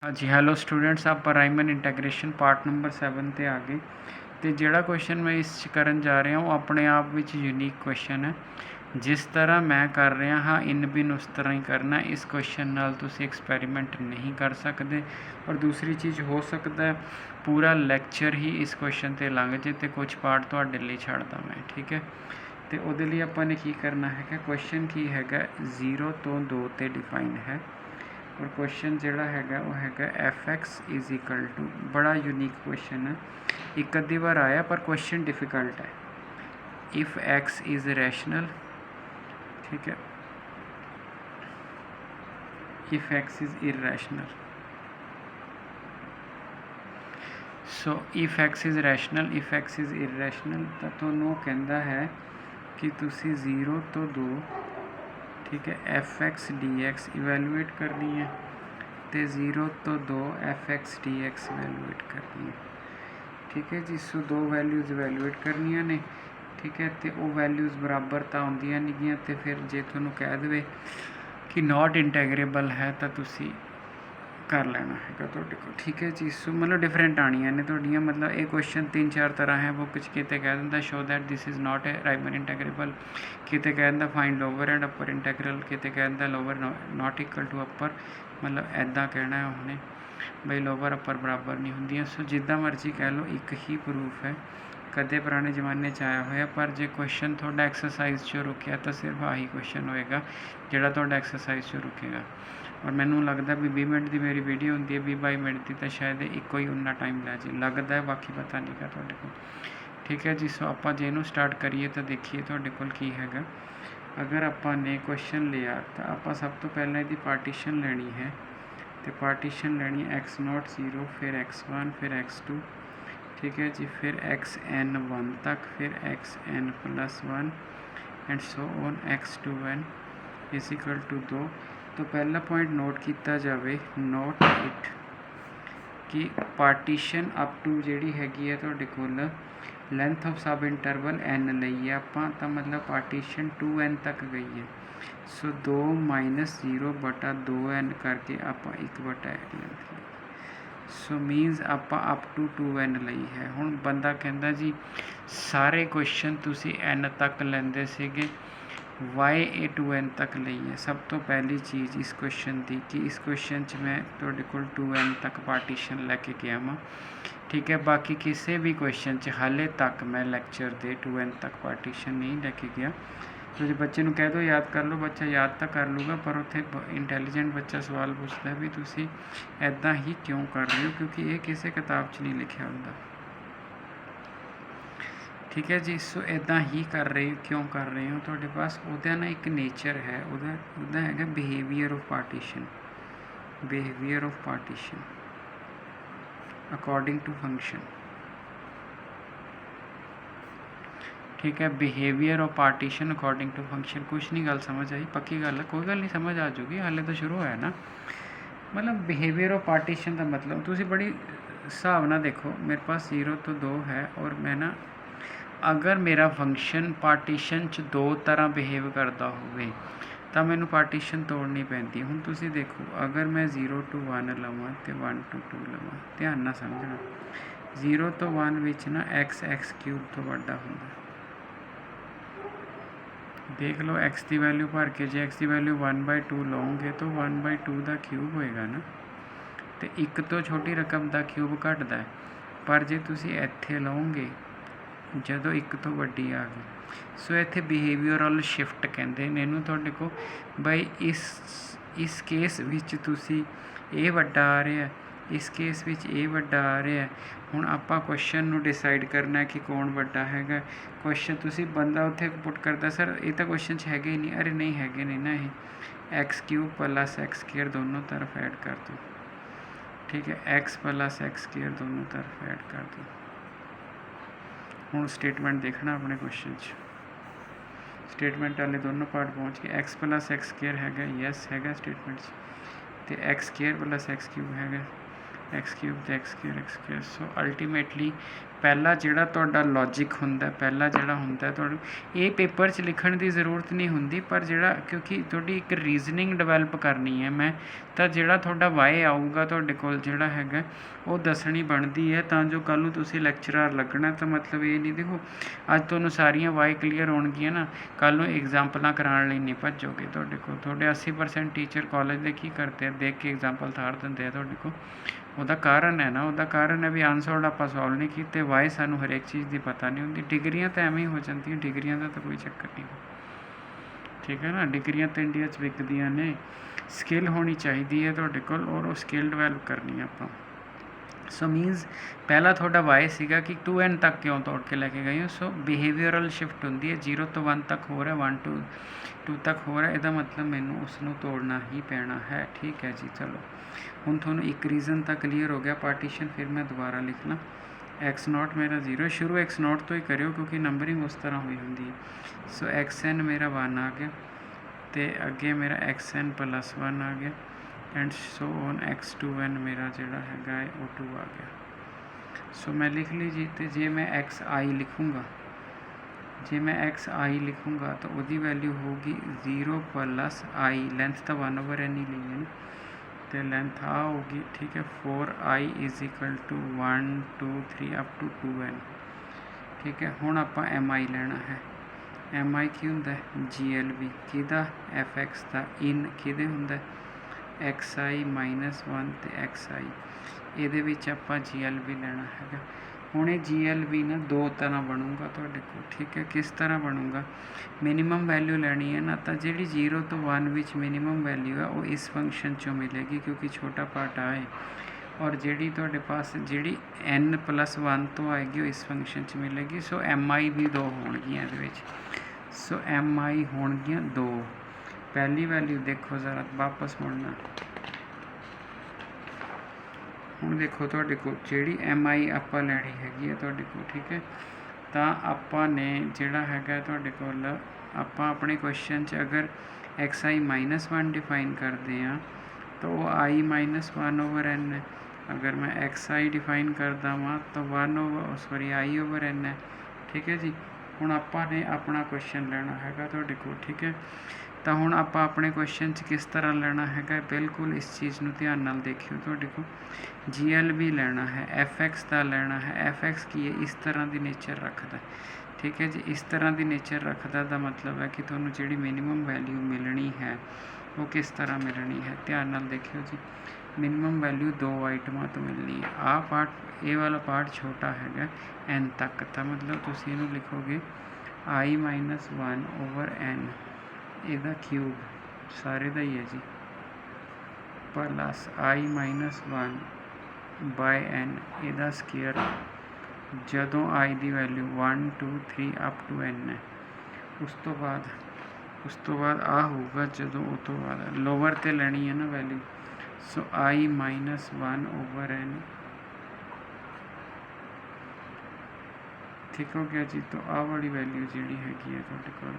हाँ जी, hello students, आप Riemann इंटैग्रेशन part number 7 ਤੇ ਆ ਗਏ। ਤੇ ਜਿਹੜਾ ਕੁਐਸਚਨ ਮੈਂ ਇਸ 'ਚ ਕਰਨ ਜਾ ਰਿਹਾ ਉਹ ਆਪਣੇ ਆਪ ਵਿੱਚ ਯੂਨੀਕ ਕੁਐਸਚਨ ਹੈ। ਜਿਸ ਤਰ੍ਹਾਂ ਮੈਂ ਕਰ ਰਿਹਾ ਹਾਂ ਇਨ ਬਿਨ ਉਸ ਤਰ੍ਹਾਂ ਹੀ ਕਰਨਾ। ਇਸ ਕੁਐਸਚਨ ਨਾਲ ਤੁਸੀਂ ਐਕਸਪੈਰੀਮੈਂਟ ਨਹੀਂ ਕਰ ਸਕਦੇ। ਔਰ ਦੂਸਰੀ ਚੀਜ਼ ਹੋ ਸਕਦਾ ਪੂਰਾ ਲੈਕਚਰ ਹੀ ਇਸ ਕੁਐਸਚਨ 'ਤੇ ਲੰਘ ਜੇ ਅਤੇ ਕੁਝ ਪਾਰਟ ਤੁਹਾਡੇ ਲਈ ਛੱਡਦਾ ਮੈਂ, ਠੀਕ ਹੈ। ਅਤੇ ਉਹਦੇ ਲਈ ਆਪਾਂ ਨੇ ਕੀ ਕਰਨਾ ਹੈਗਾ, ਕੁਐਸਚਨ ਕੀ ਹੈਗਾ 0 ਤੋਂ 2 'ਤੇ ਡਿਫਾਈਨ ਹੈ। और क्वेश्चन जोड़ा है वो है f(x) इज़ इक्वल टू, बड़ा यूनीक क्वेश्चन है, एक अद्धी बार आया पर क्वेश्चन डिफ़िकल्ट है। इफ़ x इज़ रैशनल, ठीक है, if x is irrational, so if x is rational, if x is irrational तो तुहानूं कहंदा है कि तुसी 0 तो 2, ठीक है, f(x) dx इवैल्यूएट करनी है तो 0 तो 2 f(x) dx इवैल्यूएट करनी है, ठीक है जी। सो दो वैल्यूज़ इवैल्यूएट करनिया ने, ठीक है, तो वो वैल्यूज़ बराबर तो आउंदियां नहीं गईयां। तो फिर जे तुहानूं कह देवे कि नॉट इंटैगरेबल है तो तुसी कर लेना है तुहाडे कोल, ठीक है जी। सो मतलब डिफरेंट आनियां ने तुहाडियां, मतलब ये क्वेश्चन 3-4 तरह है बुक च। किते कह दिंदा show that this is not a Riemann integrable, किते कह दिंदा find lower and upper integral, किते कह दिंदा lower not equal to upper, मतलब ऐदा कहना है उन्हें बई लोअर अपर बराबर नहीं होंदियां। सो जिद्दां मर्जी कह लो, एक ही प्रूफ है, कदे पुराने जमाने च आया होया। पर जे क्वेश्चन थोड़ा एक्सरसाइज चो रुकिया तो सिर्फ आही क्वेश्चन होएगा जिहड़ा तुहाडा एक्सरसाइज चो रुकेगा। और मैनू लगता भी 20 मिनट की मेरी वीडियो होंगी है, 20-22 मिनट की, तो शायद एक ही उन्ना टाइम लै जे, लगता है, बाकी पता नहीं गा तुहाडे कोल, ठीक है जी। सो आपां जे इहनूं स्टार्ट करिए तो देखिए तुहाडे कोल की हैगा। अगर आपां ने क्वेश्चन लिया तो आपां सब तो पहले इसकी पार्टीशन लैनी है। तो पार्टीशन लैनी x0 0, फिर x1, फिर x2, ठीक है जी, फिर xn1 तक, फिर xn+1 and so on x2n is equal to 2। तो पहला पॉइंट नोट किया जाए, नोट इट कि पार्टीशन अप टू जी हैगी है तुहाडे कोल length of sub interval n लई है आपां, तो मतलब पार्टीशन 2n तक गई है। सो 2 - 0/2n करके आपां 1/n लेंथ लई, सो मीनस आपां अप टू 2n लई है। हुण बंदा कहंदा जी सारे क्वेश्चन तुसी n तक लैंदे सीगे, वाई ए 2n तक लई है। सब तो पहली चीज़ इस क्वेश्चन की कि इस क्वेश्चन च मैं तुहाडे कोल 2n तक पार्टीशन लैके गया वां, ठीक है। बाकी किसी भी क्वेश्चन च हाले तक मैं लैक्चर दे 2n तक पार्टीशन नहीं लैके गया। तो जो बच्चे नूं कह दो याद कर लो, बच्चा याद तो कर लूगा, पर उत्थे इंटैलीजेंट बच्चा सवाल पूछता है भी तुसी ऐदां ही क्यों कर रहे हो, क्योंकि ये किसी किताब च नहीं लिखिया हुंदा, ठीक है जी। सो इदा ही कर रहे हो, क्यों कर रहे हो, तुहाडे पास उहदा ना एक नेचर है, उहदा हैगा behaviour of partition, behaviour of partition according to function, ठीक है। Behaviour of partition according to function, कुछ नहीं गल समझ आई, पक्की गल है, कोई गल नहीं, समझ आ जाऊगी, हाले तो शुरू होया ना। मतलब बिहेवियर ऑफ पार्टीशन का मतलब तुसी बड़ी हिसाब ना देखो, मेरे पास 0 तो 2 है और मैं ना अगर मेरा फंक्शन पार्टीशन च 2 तरह बिहेव करता होवे तो मैनू पार्टीशन तोड़नी पैंदी। हुण तुसी देखो अगर मैं 0 to 1 लवां तो 1 to 2 लवां, ध्यान नाल समझना, 0 to 1 विच ना x³ तो वड्डा हुंदा, देख लो x की वैल्यू भर के, जे x की वैल्यू 1/2 लओगे तो 1/2 का क्यूब होएगा ना, तो एक तो छोटी रकम का क्यूब घटता है। पर जे तुसी इत्थे लओगे जदों एक तो वड्डी आ गई, सो इत्थे बिहेवियरल शिफ्ट कहंदे ने इहनूं तुहाडे को, बई इस केस विच तुसी ये वड्डा आ रहा है, इस केस विच ये वड्डा आ रहा है। हुण आपां क्वेश्चन नूं डिसाइड करना कि कौन वड्डा हैगा। क्वेश्चन तुसी बंदा उत्थे पुट करदा सर ये तो क्वेश्चन च हैगे ही नहीं, अरे नहीं हैगे नहीं ना, ये x³ + x² दोनों तरफ ऐड कर दो, ठीक है, x + x² दोनों तरफ ऐड कर दो। हूँ स्टेटमेंट देखना अपने क्वेश्चन स्टेटमेंट वाले दोनों पार्ट पहुँच के x + x² है, यस है स्टेटमेंट, तो x² + x³ है, एक्स क्यूब तो एक्स स्क्वेयर। सो अल्टीमेटली पहला जिहड़ा तुहाडा लॉजिक हुंदा, पहला जिहड़ा हुंदा तुहानूं ये पेपर च लिखण दी ज़रूरत नहीं हुंदी, पर जिहड़ा क्योंकि तुहाडी एक रीजनिंग डिवेलप करनी है मैं, तो जिहड़ा तुहाडा वाई आऊगा तुहाडे कोल जिहड़ा हैगा वो दसणी बनदी है, तां जो कल नूं तुसीं लैक्चरर लगना। तो मतलब ये नहीं, देखो अज तुहानूं सारियां वाई क्लीयर होणगियां ना, कल नूं एग्जाम्पलां कराउण लई नहीं भज्जोगे। तुहाडे कोल तुहाडे 80% टीचर कॉलेज दे की करते हैं, देख के एग्जाम्पल तार दिंदे आ तुहाडे कोल। ਉਹਦਾ ਕਾਰਨ ਹੈ ਨਾ, ਉਹਦਾ ਕਾਰਨ ਹੈ ਵੀ ਅਨਸੋਲਡ ਆਪਾਂ ਸੋਲਵ ਨਹੀਂ ਕੀਤੇ, ਵਾਈ ਸਾਨੂੰ ਹਰੇਕ ਚੀਜ਼ ਦੀ ਪਤਾ ਨਹੀਂ ਹੁੰਦੀ। ਡਿਗਰੀਆਂ ਤਾਂ ਐਵੇਂ ਹੀ ਹੋ ਜਾਂਦੀਆਂ, ਡਿਗਰੀਆਂ ਦਾ ਤਾਂ ਕੋਈ ਚੱਕਰ ਨਹੀਂ, ਠੀਕ ਹੈ ਨਾ। ਡਿਗਰੀਆਂ ਤਾਂ ਇੰਡੀਆ 'ਚ ਵਿਕਦੀਆਂ ਨੇ, ਸਕਿੱਲ ਹੋਣੀ ਚਾਹੀਦੀ ਹੈ ਤੁਹਾਡੇ ਕੋਲ, ਔਰ ਉਹ ਸਕਿੱਲ ਡਿਵੈਲਪ ਕਰਨੀ ਆਪਾਂ। ਸੋ ਮੀਨਸ ਪਹਿਲਾ ਤੁਹਾਡਾ ਵਾਈ ਸੀਗਾ ਕਿ 2n ਤੱਕ ਕਿਉਂ ਤੋੜ ਕੇ ਲੈ ਕੇ ਗਏ ਹੋ। ਸੋ ਬਿਹੇਵੀਅਰਲ ਸ਼ਿਫਟ ਹੁੰਦੀ ਹੈ, 0 ਤੋਂ 1 ਤੱਕ ਹੋ ਰਿਹਾ, 1 to 2 ਤੱਕ ਹੋ ਰਿਹਾ, ਇਹਦਾ ਮਤਲਬ ਮੈਨੂੰ ਉਸ ਨੂੰ ਤੋੜਨਾ ਹੀ ਪੈਣਾ ਹੈ। ਠੀਕ ਹੈ ਜੀ, ਚਲੋ ਹੁਣ ਤੁਹਾਨੂੰ ਇੱਕ ਰੀਜ਼ਨ ਤਾਂ ਕਲੀਅਰ ਹੋ ਗਿਆ ਪਾਰਟੀਸ਼ਨ। ਫਿਰ ਮੈਂ ਦੁਬਾਰਾ ਲਿਖਣਾ x0 ਮੇਰਾ 0, ਸ਼ੁਰੂ x0 ਤੋਂ ਹੀ ਕਰਿਓ ਕਿਉਂਕਿ ਨੰਬਰਿੰਗ ਉਸ ਤਰ੍ਹਾਂ ਹੋਈ ਹੁੰਦੀ ਹੈ। ਸੋ xn ਮੇਰਾ 1 ਆ ਗਿਆ, ਅਤੇ ਅੱਗੇ ਮੇਰਾ xn + 1 ਆ ਗਿਆ, ਐਂਡ ਸੋ ਔਨ x2n ਮੇਰਾ ਜਿਹੜਾ ਹੈਗਾ ਹੈ ਉਹ 2 ਆ ਗਿਆ। ਸੋ ਮੈਂ ਲਿਖ ਲਈ ਜੀ। ਅਤੇ ਜੇ ਮੈਂ xi ਲਿਖੂँਗਾ, ਜੇ ਮੈਂ xi ਲਿਖੂँਗਾ ਤਾਂ ਉਹਦੀ ਵੈਲਿਊ ਹੋਊਗੀ 0 + i, ਲੈਂਥ ਤਾਂ 1/n ਹੀ ਲਈ ਹੈ ਨਾ, ਅਤੇ ਲੈਂਥ ਆ ਹੋਊਗੀ, ਠੀਕ ਹੈ। 4i = 1 2 3 up to 2n, ਠੀਕ ਹੈ। ਹੁਣ ਆਪਾਂ mi ਲੈਣਾ ਹੈ। mi ਕੀ ਹੁੰਦਾ ਹੈ? glb ਕਿਹਦਾ? fx ਦਾ। ਇਨ ਕਿਹਦੇ ਹੁੰਦਾ? xi - 1 ਅਤੇ xi, ਇਹਦੇ ਵਿੱਚ ਆਪਾਂ glb ਲੈਣਾ ਹੈਗਾ। ਹੁਣ ਇਹ glb ਨਾ ਦੋ ਤਰ੍ਹਾਂ ਬਣੂਗਾ ਤੁਹਾਡੇ ਕੋਲ, ਠੀਕ ਹੈ। ਕਿਸ ਤਰ੍ਹਾਂ ਬਣੂਗਾ? ਮਿਨੀਮਮ ਵੈਲਿਊ ਲੈਣੀ ਹੈ ਨਾ, ਤਾਂ ਜਿਹੜੀ 0 ਤੋਂ 1 ਵਿੱਚ ਮਿਨੀਮਮ ਵੈਲਿਊ ਹੈ ਉਹ ਇਸ ਫੰਕਸ਼ਨ 'ਚੋਂ ਮਿਲੇਗੀ ਕਿਉਂਕਿ ਛੋਟਾ ਪਾਰਟ ਆ ਹੈ, ਔਰ ਜਿਹੜੀ ਤੁਹਾਡੇ ਪਾਸ ਜਿਹੜੀ n + 1 ਤੋਂ ਆਏਗੀ ਉਹ ਇਸ ਫੰਕਸ਼ਨ 'ਚ ਮਿਲੇਗੀ। ਸੋ mi ਵੀ ਦੋ ਹੋਣਗੀਆਂ ਇਹਦੇ ਵਿੱਚ। ਸੋ mi ਹੋਣਗੀਆਂ 2। ਪਹਿਲੀ ਵੈਲਿਊ ਦੇਖੋ ਜ਼ਰਾ, ਵਾਪਸ ਮੁੜਨਾ। ਹੁਣ ਦੇਖੋ ਤੁਹਾਡੇ ਕੋਲ ਜਿਹੜੀ mi ਆਪਾਂ ਲੈਣੀ ਹੈਗੀ ਹੈ ਤੁਹਾਡੇ ਕੋਲ, ਠੀਕ ਹੈ। ਤਾਂ ਆਪਾਂ ਨੇ ਜਿਹੜਾ ਹੈਗਾ ਤੁਹਾਡੇ ਕੋਲ, ਆਪਾਂ ਆਪਣੇ ਕੁਐਸਚਨ 'ਚ ਅਗਰ xi - 1 ਡਿਫਾਈਨ ਕਰਦੇ ਹਾਂ ਤਾਂ ਉਹ i - 1/n ਹੈ। ਅਗਰ ਮੈਂ xi ਡਿਫਾਈਨ ਕਰਦਾ ਵਾਂ ਤਾਂ i/n ਹੈ, ਠੀਕ ਹੈ ਜੀ। ਹੁਣ ਆਪਾਂ ਨੇ ਆਪਣਾ ਕੁਐਸਚਨ ਲੈਣਾ ਹੈਗਾ ਤੁਹਾਡੇ ਕੋਲ, ਠੀਕ ਹੈ। ਤਾਂ ਹੁਣ ਆਪਾਂ ਆਪਣੇ ਕੁਐਸਚਨ 'ਚ ਕਿਸ ਤਰ੍ਹਾਂ ਲੈਣਾ ਹੈਗਾ, ਬਿਲਕੁਲ ਇਸ ਚੀਜ਼ ਨੂੰ ਧਿਆਨ ਨਾਲ ਦੇਖਿਓ। ਤੁਹਾਡੇ ਕੋਲ glb ਲੈਣਾ ਹੈ, fx ਦਾ ਲੈਣਾ ਹੈ। fx ਕੀ ਹੈ? ਇਸ ਤਰ੍ਹਾਂ ਦੀ ਨੇਚਰ ਰੱਖਦਾ, ਠੀਕ ਹੈ ਜੀ। ਇਸ ਤਰ੍ਹਾਂ ਦੀ ਨੇਚਰ ਰੱਖਦਾ ਦਾ ਮਤਲਬ ਹੈ ਕਿ ਤੁਹਾਨੂੰ ਜਿਹੜੀ ਮਿਨੀਮਮ ਵੈਲਿਊ ਮਿਲਣੀ ਹੈ ਉਹ ਕਿਸ ਤਰ੍ਹਾਂ ਮਿਲਣੀ ਹੈ, ਧਿਆਨ ਨਾਲ ਦੇਖਿਓ ਜੀ। ਮਿਨੀਮਮ ਵੈਲਿਊ 2 ਆਈਟਮਾਂ ਤੋਂ ਮਿਲਣੀ ਹੈ। ਆਹ ਪਾਰਟ, ਇਹ ਵਾਲਾ ਪਾਰਟ ਛੋਟਾ ਹੈਗਾ n ਤੱਕ, ਤਾਂ ਮਤਲਬ ਤੁਸੀਂ ਇਹਨੂੰ ਲਿਖੋਗੇ i - 1/n, ਇਹਦਾ ਕਿਊਬ ਸਾਰੇ ਦਾ ਹੀ ਹੈ ਜੀ, + i - 1/n ਇਹਦਾ ਸਕੇਅਰ, ਜਦੋਂ i the value 1 2 3 up to n ਹੈ। ਉਸ ਤੋਂ ਬਾਅਦ ਆ ਹੋਊਗਾ ਜਦੋਂ ਉਹ ਤੋਂ ਬਾਅਦ ਲੋਅਰ 'ਤੇ ਲੈਣੀ ਹੈ ਨਾ ਵੈਲਿਊ। ਸੋ i - 1/n, ਠੀਕ ਹੋ ਗਿਆ ਜੀ। ਤਾਂ ਆਹ ਵਾਲੀ ਵੈਲਿਊ ਜਿਹੜੀ ਹੈਗੀ ਹੈ ਤੁਹਾਡੇ ਕੋਲ,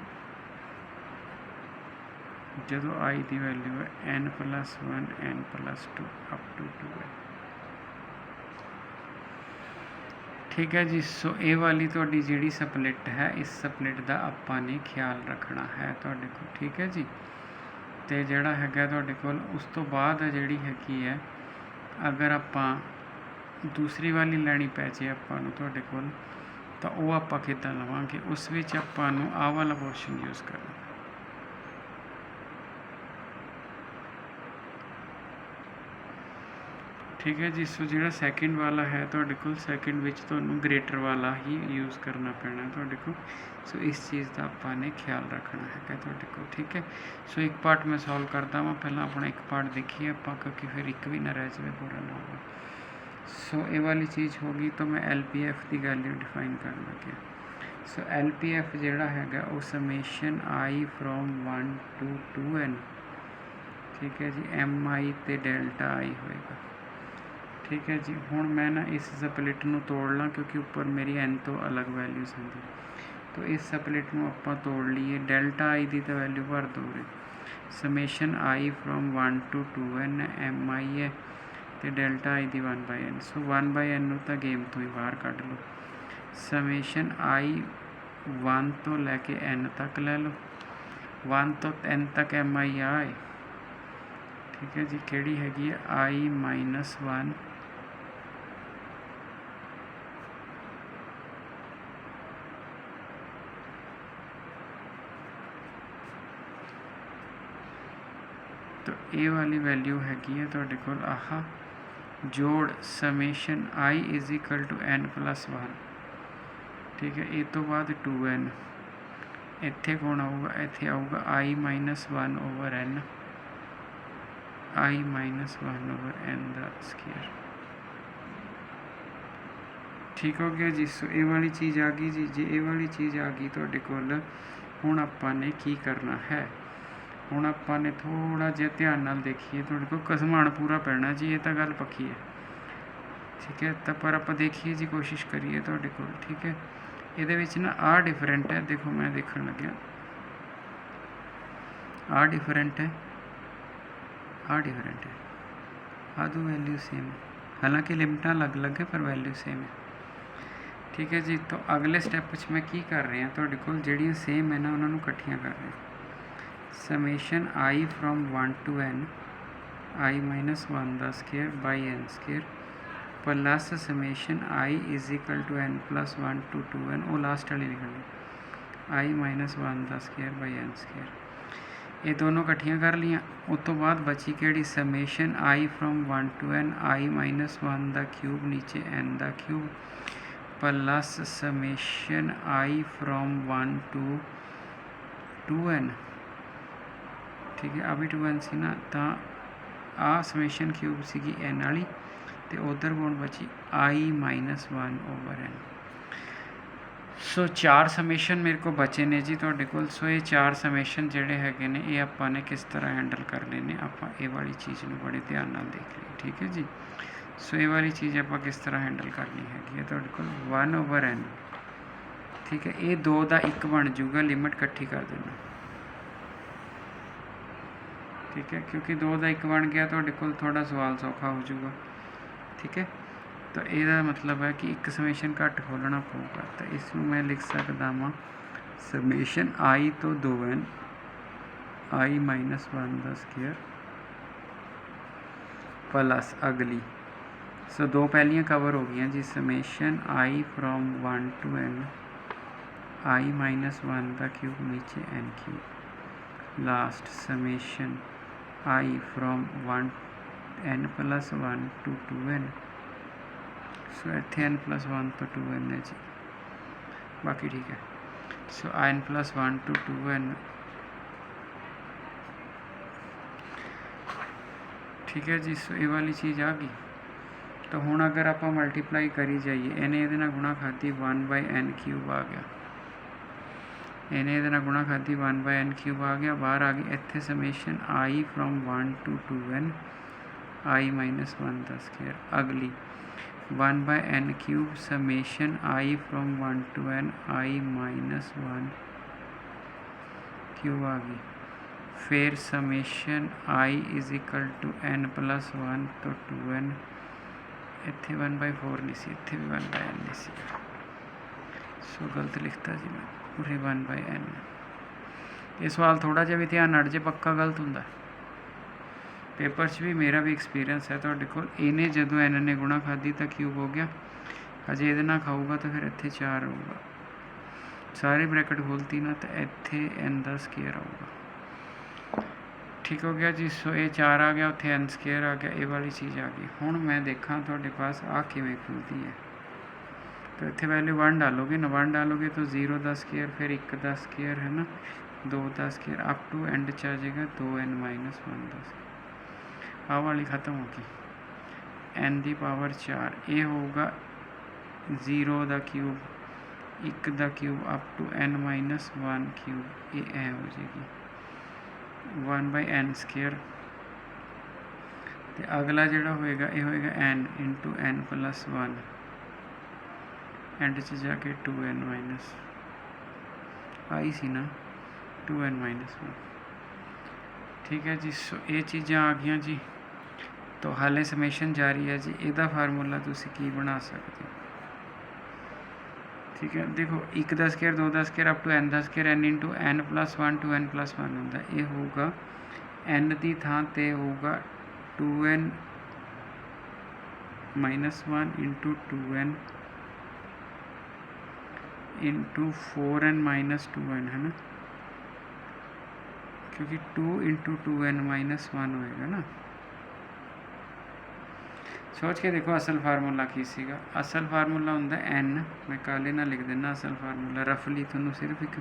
ਜਦੋਂ i ਦੀ ਵੈਲਿਊ ਹੈ n + 1 n + 2 up to 2n, ਠੀਕ ਹੈ ਜੀ। ਸੋ ਇਹ ਵਾਲੀ ਤੁਹਾਡੀ ਜਿਹੜੀ ਸਪਲਿਟ ਹੈ, ਇਸ ਸਪਲਿਟ ਦਾ ਆਪਾਂ ਨੇ ਖਿਆਲ ਰੱਖਣਾ ਹੈ ਤੁਹਾਡੇ ਕੋਲ, ਠੀਕ ਹੈ ਜੀ। ਅਤੇ ਜਿਹੜਾ ਹੈਗਾ ਤੁਹਾਡੇ ਕੋਲ ਉਸ ਤੋਂ ਬਾਅਦ ਜਿਹੜੀ ਹੈਗੀ ਹੈ, ਅਗਰ ਆਪਾਂ ਦੂਸਰੀ ਵਾਲੀ ਲੈਣੀ ਪੈ ਜੇ ਆਪਾਂ ਨੂੰ ਤੁਹਾਡੇ ਕੋਲ, ਤਾਂ ਉਹ ਆਪਾਂ ਕਿੱਦਾਂ ਲਵਾਂਗੇ? ਉਸ ਵਿੱਚ ਆਪਾਂ ਨੂੰ ਆਹ ਵਾਲਾ ਪੋਰਸ਼ਨ ਯੂਜ਼ ਕਰਨਾ, ਠੀਕ ਹੈ ਜੀ। ਸੋ ਜਿਹੜਾ ਸੈਕਿੰਡ ਵਾਲਾ ਹੈ ਤੁਹਾਡੇ ਕੋਲ, ਸੈਕਿੰਡ ਵਿੱਚ ਤੁਹਾਨੂੰ ਗ੍ਰੇਟਰ ਵਾਲਾ ਹੀ ਯੂਜ਼ ਕਰਨਾ ਪੈਣਾ ਤੁਹਾਡੇ ਕੋਲ। ਸੋ ਇਸ ਚੀਜ਼ ਦਾ ਆਪਾਂ ਨੇ ਖਿਆਲ ਰੱਖਣਾ ਹੈਗਾ ਤੁਹਾਡੇ ਕੋਲ, ਠੀਕ ਹੈ। ਸੋ ਇੱਕ ਪਾਰਟ ਮੈਂ ਸੋਲਵ ਕਰਦਾ ਵਾਂ, ਪਹਿਲਾਂ ਆਪਣਾ ਇੱਕ ਪਾਰਟ ਦੇਖੀਏ ਆਪਾਂ, ਕਿਉਂਕਿ ਫਿਰ ਇੱਕ ਵੀ ਨਾ ਰਹਿ ਜਾਵੇ, ਪੂਰਾ ਨਾ ਹੋਵੇ। ਸੋ ਇਹ ਵਾਲੀ ਚੀਜ਼ ਹੋ ਗਈ, ਤਾਂ ਮੈਂ LPF ਦੀ ਵੈਲਿਊ ਡਿਫਾਈਨ ਕਰਨ ਲੱਗਿਆ। ਸੋ LPF ਜਿਹੜਾ ਹੈਗਾ ਉਹ summation i from 1 to 2n, ਠੀਕ ਹੈ ਜੀ, mi ਅਤੇ ਡੈਲਟਾ i ਹੋਏਗਾ, ਠੀਕ ਹੈ ਜੀ। ਹੁਣ ਮੈਂ ਨਾ ਇਸ ਸਪਲਿਟ ਨੂੰ ਤੋੜ ਲਾਂ ਕਿਉਂਕਿ ਉੱਪਰ ਮੇਰੀ n ਤੋਂ ਅਲੱਗ ਵੈਲਿਊਜ਼ ਹੁੰਦੀ, ਤਾਂ ਇਸ ਸਪਲਿਟ ਨੂੰ ਆਪਾਂ ਤੋੜ ਲਈਏ। ਡੈਲਟਾ i ਦੀ ਤਾਂ ਵੈਲਿਊ ਭਰ ਦੋ ਉਰੇ, summation i from 1 to 2n mi ਹੈ, तो डेल्टा आई दी 1/n। सो 1/n तो गेम तो ही बाहर कढ़ लो। समेशन आई 1 तो लैके n तक लै लो, 1 तो n तक mi आए, ठीक है जी। केड़ी हैगी है i -1 तो ये वाली वैल्यू हैगी है तुहाडे कोल आह जोड़ summation i is equal to n+1, ठीक है। ये तो बाद 2n इत्थे कौन आऊगा, इत्थे आऊगा i -1/n, i -1/n दा स्क्वायर, ठीक हो गया जी। सो ये वाली चीज़ आ गई जी। जे ये वाली चीज़ आ गई तुहाडे कोल, हुण आपां ने की करना है, हुण आपां ने थोड़ा जिहा ध्यान नाल देखिए, तुहाडे कोल घसमाण पूरा पैना जी, ये तो गल पक्की है, ठीक है। तो पर आपां देखिए जी, कोशिश करिए तुहाडे कोल, ठीक है। ये विच ना आ डिफरेंट है, देखो मैं देखण लग्या आ डिफरेंट है, आ डिफरेंट है, आ दो वैल्यू सेम है, हालांकि लिमिटां अलग अलग है पर वैल्यू सेम है, ठीक है जी। तो अगले स्टैप मैं की कर रहे हैं, तुहाडे कोल जिहड़ियां सेम है ना उन्हां नूं इकट्ठियां कर रहे हैं। Summation i from 1 to n i -1 दा square by n square plus summation i is equal to n+1 to 2n, वो लास्ट वाली लिखनी i -1 दा स्क्वायर बाई n स्क्वायर। ये दोनों इकट्ठियां कर लियां। उस तो बाद बची केड़ी summation i from 1 to n i -1 दा क्यूब नीचे n दा cube plus summation i from 1 to 2n, ठीक है। अभी 2n सी ना, तो आ समेशन क्यूब सी n वाली, तो उधर कौन बची i -1/n। सो 4 समेशन मेरे को बचे ने जी तुहाडे कोल। सो ये 4 समेशन जिहड़े हैगे ने, ये आपां ने किस तरह हैंडल कर लेने, आपां ये वाली चीज़ नूं बड़े ध्यान नाल देख लिए, ठीक है जी। सो ये वाली चीज़ आपां किस तरह हैंडल करनी हैगी है तुहाडे कोल 1/n, ठीक है। ये 2 दा 1 बन जूगा, लिमिट इकट्ठी कर देना, ठीक है, क्योंकि 2 दा 1 बन गया तुहाडे कोल थोड़ा सवाल सौखा हो जाऊगा, ठीक है। तो यदा मतलब है कि एक समेशन घट खोलना पऊगा, तो इसमें मैं लिख सकता वा समेशन आई तो 2n i -1 दा स्क्वायर प्लस अगली, सो 2 पहलियां कवर हो गई जी। Summation i from 1 to n i -1 दा क्यूब नीचे n cube, last summation i from 1n+1 to 2n, so इत्थे n+1 तो 2n है जी, बाकी ठीक है। सो n+1 to 2n, ठीक है जी। सो ये वाली चीज़ आ गई। तो हुण अगर आप मल्टीप्लाई करी जाइए, इन्हें ये गुणा खाती 1/n³ आ गया, इन्हें ये गुणा खाती 1/n³ आ गया, बाहर आ गई इत्थे summation i from 1 to 2n i -1 दा स्क्वायर, अगली 1/n³ summation i from 1 to n i -1 cube आ गई, फिर summation i is equal to n+1 to 2n, इत्थे 1/4 नहीं सी, इत्थे भी 1/n नहीं सी, सो गलत लिखता जी मैं, पूरे 1/n। ये सवाल थोड़ा जिहा भी ध्यान अड़ जे पक्का गलत हुंदा, पेपर च भी मेरा भी एक्सपीरियंस है तुहाडे कोल। इन्हें जदों n ने गुणा खाधी तो क्यूब हो गया, अजे ये नाल खाऊगा तो फिर इत्थे 4 आऊगा, सारी ब्रैकेट खोलती ना, तो इत्थे n दा स्क्वायर आऊगा, ठीक हो गया जी। सो ये 4 आ गया, उत्थे n स्क्वायर आ गया, ये वाली चीज़ आ गई। हुण मैं देखा तुहाडे पास आ किवें खुलती है, तो इत्थे वैल्यू 1 डालोगे ना, 1 डालोगे तो 0 दा स्क्वायर, फिर 1 दा स्क्वायर है ना, 2 दा स्क्वायर, अप टू एंड च आ जाएगा 2n -1 दा स्क्वायर, आ वाली खत्म होगी, n दी पावर 4, ये होगा 0 दा क्यूब, 1 दा cube up to n -1 cube, ये ऐ हो जाएगी 1/n स्क्वायर। तो अगला जोड़ा होएगा ये होएगा n इंटू n+1, एंड च जाके 2n माइनस आई सी ना 2n -1, ठीक है जी। सो ये चीज़ां आ गई जी। तो हाले समेशन जारी है जी। ਇਹਦਾ फार्मूला तुसी की बना सकते हो, ठीक है। देखो 1 ਦਾ ਸਕੁਅਰ 2 ਦਾ ਸਕੁਅਰ ਅਪ ਟੂ n ਦਾ square n into n plus 1 2n plus 1 ਹੁੰਦਾ। ਇਹ ਹੋਊਗਾ n ਦੀ ਥਾਂ ਤੇ ਹੋਊਗਾ 2n minus 1 into 2n into 4n minus 2n है ना, क्योंकि 2 इंटू 2n माइनस 1 होएगा ना। सोच के देखो असल फार्मूला की सीगा। असल फार्मूला होंदा n, मैं काले ना लिख देना असल फार्मूला रफली थोनों सिर्फ एक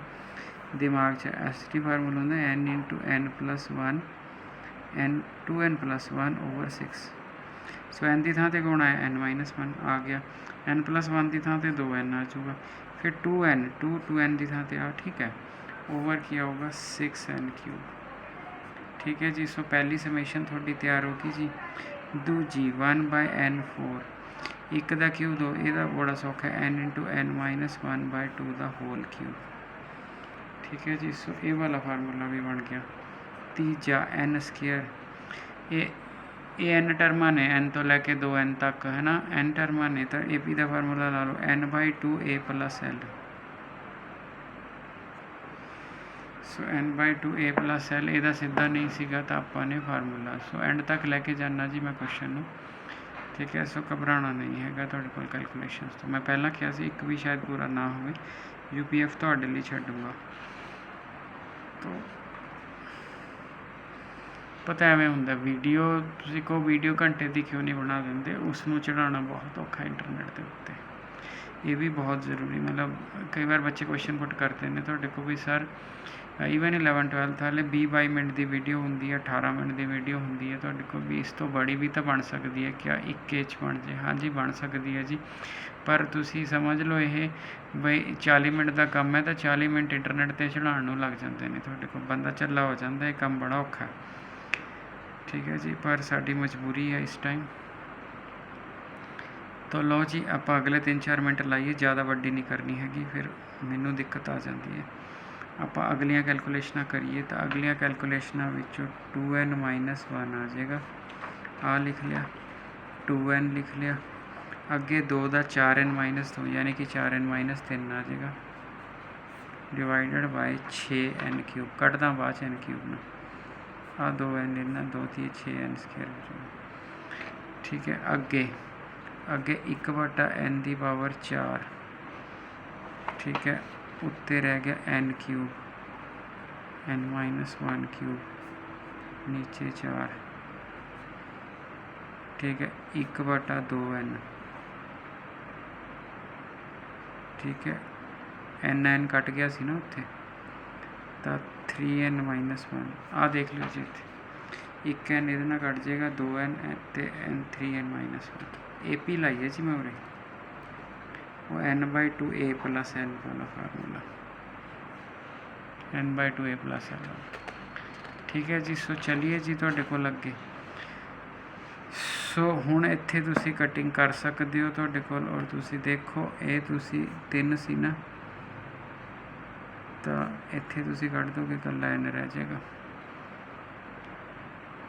दिमाग च। एसटी फार्मूला होंदा n into n plus 1 n 2n plus 1 over 6। सो n की थां ते कौन आया n माइनस 1 आ गया, n प्लस 1 की थां ते 2n आ जाऊगा, फिर 2n 2n की थां ते आ, ठीक है। ओवर किया होगा 6n क्यूब, ठीक है जी। सो पहली समेशन थोड़ी तैयार होगी जी। दूजी 1/n 4 एक का क्यूब 2, यदा बड़ा सौखा है n इंटू n माइनस 1/2 का होल क्यूब, ठीक है जी। सो ये वाला फार्मूला भी बन गया। तीजा n स्क्वेयर, ये n टर्मा ने n तो लैके 2n तक है ना, n टर्मा ने तो ए पी का फार्मूला ला लो n/2 a plus l। So n/2 a plus l ਇਹਦਾ ਸਿੱਧਾ ਨਹੀਂ ਸੀਗਾ ਤਾਂ ਆਪਾਂ ਨੇ फार्मूला। सो एंड तक लैके जाना जी मैं क्वेश्चन ਨੂੰ, ठीक है। सो घबराना नहीं हैगा ਤੁਹਾਡੇ ਕੋਲ कैलकुलेशनस तो मैं पहला किया ਸੀ ਇੱਕ ਵੀ ਸ਼ਾਇਦ ਪੂਰਾ ਨਾ ਹੋਵੇ, UPF ਤੁਹਾਡੇ ਲਈ ਛੱਡੂੰਗਾ। तो पता एवें होंगे वीडियो तुसीं को वीडियो घंटे की क्यों नहीं बना देंगे, उसनों चढ़ाना बहुत औखा इंटरनेट के उत्ते। ये भी बहुत ज़रूरी, मतलब कई बार बच्चे क्वेश्चन पुट करते हैं तो को भी सर ईवन 11 12 हाले 20-22 मिनट की वीडियो होंगी है, 18 मिनट की वीडियो होंगी है, तो को भी इस तो बड़ी भी तो बन सकती है, क्या 1 बन जाए? हाँ जी बन सकती है जी, पर तुसी समझ लो ये बई 40 मिनट का काम है तो 40 मिनट इंटरनेट पर चढ़ाने लग जाते हैं, तो को बंदा झल्ला हो जाता है, काम बड़ा औखा है, ठीक है जी। पर साड़ी मजबूरी है इस टाइम। तो लो जी आप अगले 3-4 मिनट लाइए, ज़्यादा वड्डी नहीं करनी हैगी, फिर मैनू दिक्कत आ जाती है। आप अगलियां कैलकुलेशन करिए तो अगलियां कैलकुलेशन 2n माइनस 1 आ जाएगा, आ लिख लिया, 2n लिख लिया, अगे 2 का 4n माइनस 2 यानी कि 4n माइनस 3 आ जाएगा, डिवाइडेड बाय 6n क्यूब, कटदा बाद n क्यूब ना, आ 2n लेना 2 थी 6n स्क्वायर हो जाएगा, ठीक है। अगे अगे 1/n की पावर 4, ठीक है। उत्ते रह गया n cube, n minus 1 cube, नीचे 4, ठीक है। 1/2n, ठीक है। n कट गया सी ना उत्थे, तो 3n माइनस 1 आ देख लो जी, इतने 1n ये कट जाएगा, 2n तो n 3n minus 1 A P लाइए जी मैं उरे, वो n/2 a प्लस n वाला formula, n/2 a plus n, ठीक है जी। सो चलिए जी तुहाडे कोल अगे। सो हुण इत्थे तुसी कटिंग कर सकते हो तुहाडे कोल, और तुसी देखो ये तुसी 3 सी ना, तो इत्थे तुसी कट दोगे कल्ला n रह जाएगा,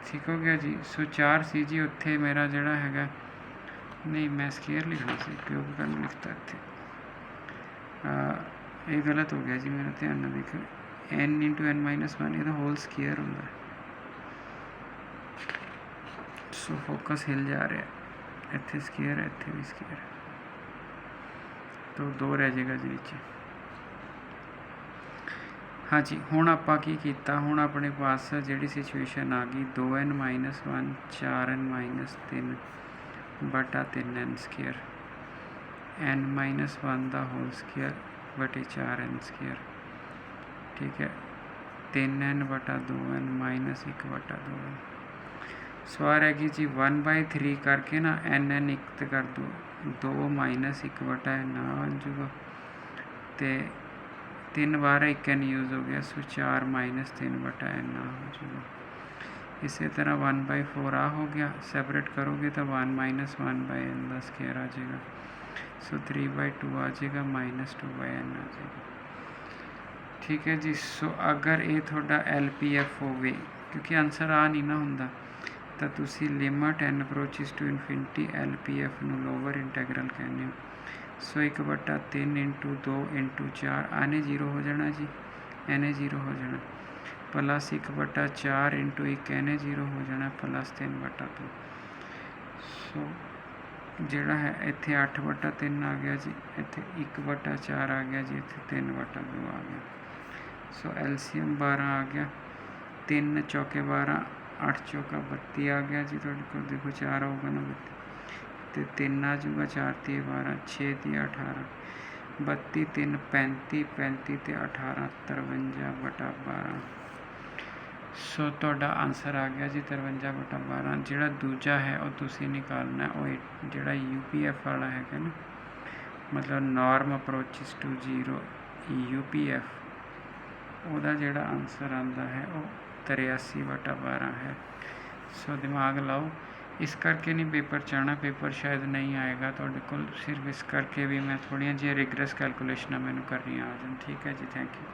ठीक हो गया जी। सो 4 सी जी, उत्थे मेरा जिहड़ा हैगा नहीं मैं स्केयर लिखना सी, क्यों करना लिखता इतने, ये गलत हो गया जी, मेरा ध्यान ना देखो, n इंटू n माइनस 1 ये होल स्केयर होंगे। सो फोकस हिल जा रहा है, इतने स्केयर है, इतने भी स्केयर है, तो 2 रह जाएगा जी नीचे। हाँ जी हुण आपां की कीता, हुण अपने पास जिहड़ी सिचुएशन आ गई 2n माइनस 1 4n माइनस 3 बटा 3n स्क्वेयर, n माइनस 1 का होल स्क्वेयर बटे 4n स्क्वेयर, ठीक है। 3n बटा 2n माइनस 1 बटा 2n। सवार है कि जी 1/3 करके ना n एक कर दो, 2 माइनस 1 बटा n बन जूगा, तो 3 बार 1n यूज़ हो गया, सो 4 माइनस 3 बटा n हो जूगा। इसी तरह 1/4 आ हो गया, सेपरेट करोगे तो 1 माइनस 1/n का स्क्वायर आ जाएगा, सो 3/2 आ जाएगा, माइनस 2/n आ जाएगा, ठीक है जी। सो अगर ये थोड़ा LPF हो, क्योंकि आंसर आ नहीं ना होंदा, ਤਾਂ ਤੁਸੀਂ limit n approaches to infinity LPF ਨੂੰ ਲੋਅਰ ਇੰਟੈਗਰਲ ਕਹਿੰਦੇ ਹੋ। ਸੋ 1/3 ਇੰਟੂ 2 ਇੰਟੂ 4 ਆਨੇ 0 ਹੋ ਜਾਣਾ ਜੀ, ਐਨੇ 0 ਹੋ ਜਾਣਾ, ਪਲੱਸ 1/4 ਇੰਟੂ 1 ਐਨੇ 0 ਹੋ ਜਾਣਾ, ਪਲੱਸ 3/2। ਸੋ ਜਿਹੜਾ ਹੈ ਇੱਥੇ 8/3 ਆ ਗਿਆ ਜੀ, ਇੱਥੇ 1/4 ਆ ਗਿਆ ਜੀ, ਇੱਥੇ 3/2 ਆ ਗਿਆ। ਸੋ LCM 12 ਆ ਗਿਆ, 3 ਚੌਕੇ 12, 8 ਚੌਕਾ 32 ਆ ਗਿਆ ਜੀ ਤੁਹਾਡੇ ਕੋਲ। ਦੇਖੋ 4 ਆਊਗਾ ਨਾ 32 ਤੇ 3 ਆ ਜਾਊਗਾ, 4 ਤੇ 12, 6 ਤੇ 18, 32 3 35, 35 ਤੇ 18 53/12। ਸੋ ਤੁਹਾਡਾ ਆਨਸਰ ਆ ਗਿਆ ਜੀ 53/12। ਜਿਹੜਾ ਦੂਜਾ ਹੈ ਉਹ ਤੁਸੀਂ ਨਿਕਾਲਣਾ, ਉਹ ਜਿਹੜਾ UPF ਵਾਲਾ ਹੈਗਾ ਨਾ, ਮਤਲਬ ਨੋਰਮ ਅਪਰੋਚਿਸ ਟੂ 0 UPF, ਉਹਦਾ ਜਿਹੜਾ ਆਨਸਰ ਆਉਂਦਾ ਹੈ ਉਹ 83/12 ਹੈ। ਸੋ ਦਿਮਾਗ ਲਾਓ, ਇਸ ਕਰਕੇ ਨਹੀਂ ਪੇਪਰ 'ਚ ਆਉਣਾ, ਪੇਪਰ ਸ਼ਾਇਦ ਨਹੀਂ ਆਏਗਾ ਤੁਹਾਡੇ ਕੋਲ, ਸਿਰਫ ਇਸ ਕਰਕੇ ਵੀ ਮੈਂ ਥੋੜ੍ਹੀਆਂ ਜਿਹੀਆਂ ਰਿਗਰਸ ਕੈਲਕੂਲੇਸ਼ਨਾਂ ਮੈਨੂੰ ਕਰਨੀਆਂ ਆ ਜਾਣ। ਠੀਕ ਹੈ ਜੀ, ਥੈਂਕ ਯੂ।